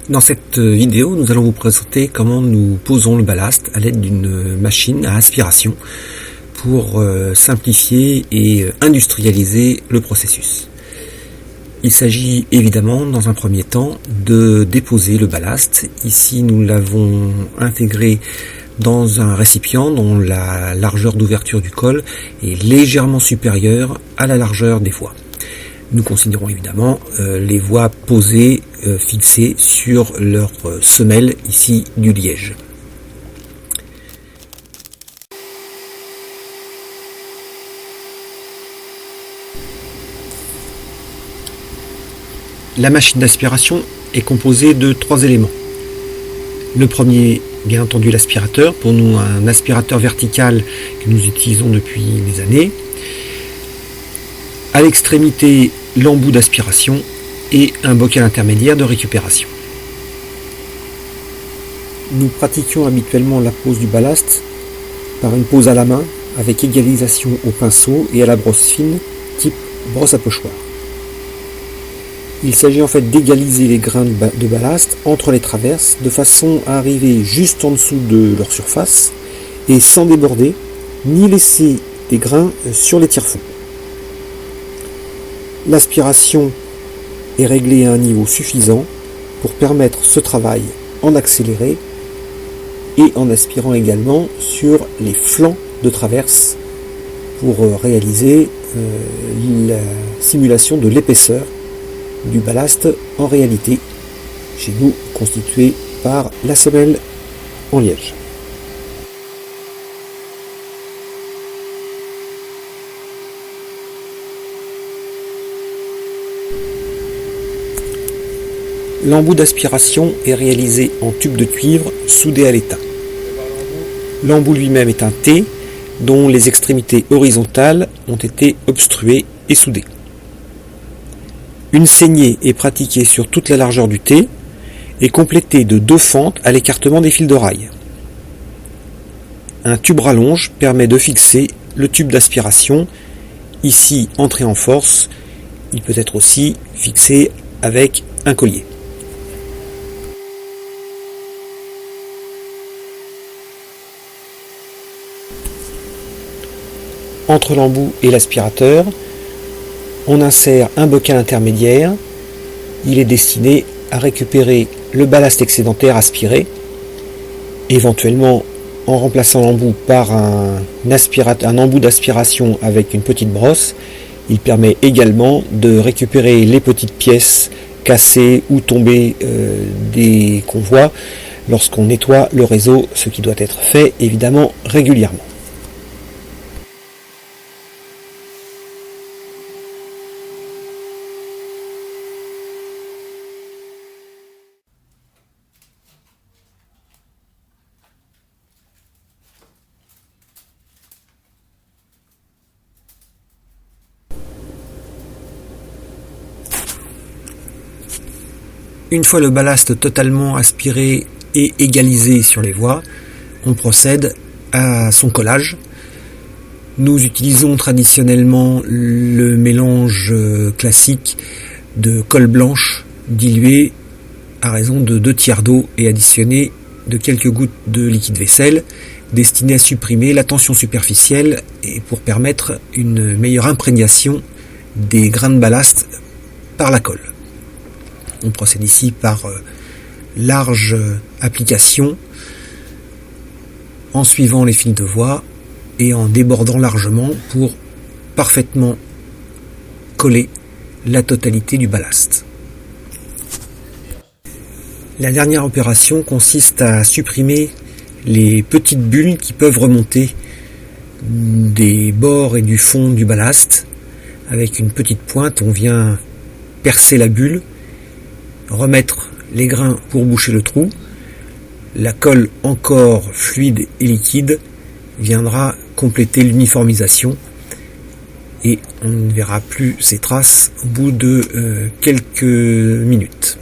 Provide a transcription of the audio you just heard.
Dans cette vidéo, nous allons vous présenter comment nous posons le ballast à l'aide d'une machine à aspiration pour simplifier et industrialiser le processus. Il s'agit évidemment, dans un premier temps, de déposer le ballast. Ici, nous l'avons intégré dans un récipient dont la largeur d'ouverture du col est légèrement supérieure à la largeur des voies. Nous considérons évidemment les voies posées, fixées sur leur semelle, ici du liège. La machine d'aspiration est composée de 3 éléments. Le premier, bien entendu, l'aspirateur, pour nous un aspirateur vertical que nous utilisons depuis des années. À l'extrémité, l'embout d'aspiration et un bocal intermédiaire de récupération. Nous pratiquions habituellement la pose du ballast par une pose à la main avec égalisation au pinceau et à la brosse fine type brosse à pochoir. Il s'agit en fait d'égaliser les grains de ballast entre les traverses de façon à arriver juste en dessous de leur surface et sans déborder ni laisser des grains sur les tire-fonds. L'aspiration est réglée à un niveau suffisant pour permettre ce travail en accéléré et en aspirant également sur les flancs de traverse pour réaliser la simulation de l'épaisseur du ballast en réalité chez nous constitué par la semelle en liège. L'embout d'aspiration est réalisé en tube de cuivre soudé à l'étain. L'embout lui-même est un T dont les extrémités horizontales ont été obstruées et soudées. Une saignée est pratiquée sur toute la largeur du T et complétée de 2 fentes à l'écartement des fils de rail. Un tube rallonge permet de fixer le tube d'aspiration, ici entré en force. Il peut être aussi fixé avec un collier. Entre l'embout et l'aspirateur, on insère un bocal intermédiaire. Il est destiné à récupérer le ballast excédentaire aspiré, éventuellement en remplaçant l'embout par un embout d'aspiration avec une petite brosse. Il permet également de récupérer les petites pièces cassées ou tombées des convois lorsqu'on nettoie le réseau, ce qui doit être fait évidemment régulièrement. Une fois le ballast totalement aspiré et égalisé sur les voies, on procède à son collage. Nous utilisons traditionnellement le mélange classique de colle blanche diluée à raison de 2 tiers d'eau et additionné de quelques gouttes de liquide vaisselle destiné à supprimer la tension superficielle et pour permettre une meilleure imprégnation des grains de ballast par la colle. On procède ici par large application en suivant les fils de voie et en débordant largement pour parfaitement coller la totalité du ballast. La dernière opération consiste à supprimer les petites bulles qui peuvent remonter des bords et du fond du ballast. Avec une petite pointe, on vient percer la bulle, remettre les grains pour boucher le trou. La colle encore fluide et liquide viendra compléter l'uniformisation et on ne verra plus ces traces au bout de quelques minutes.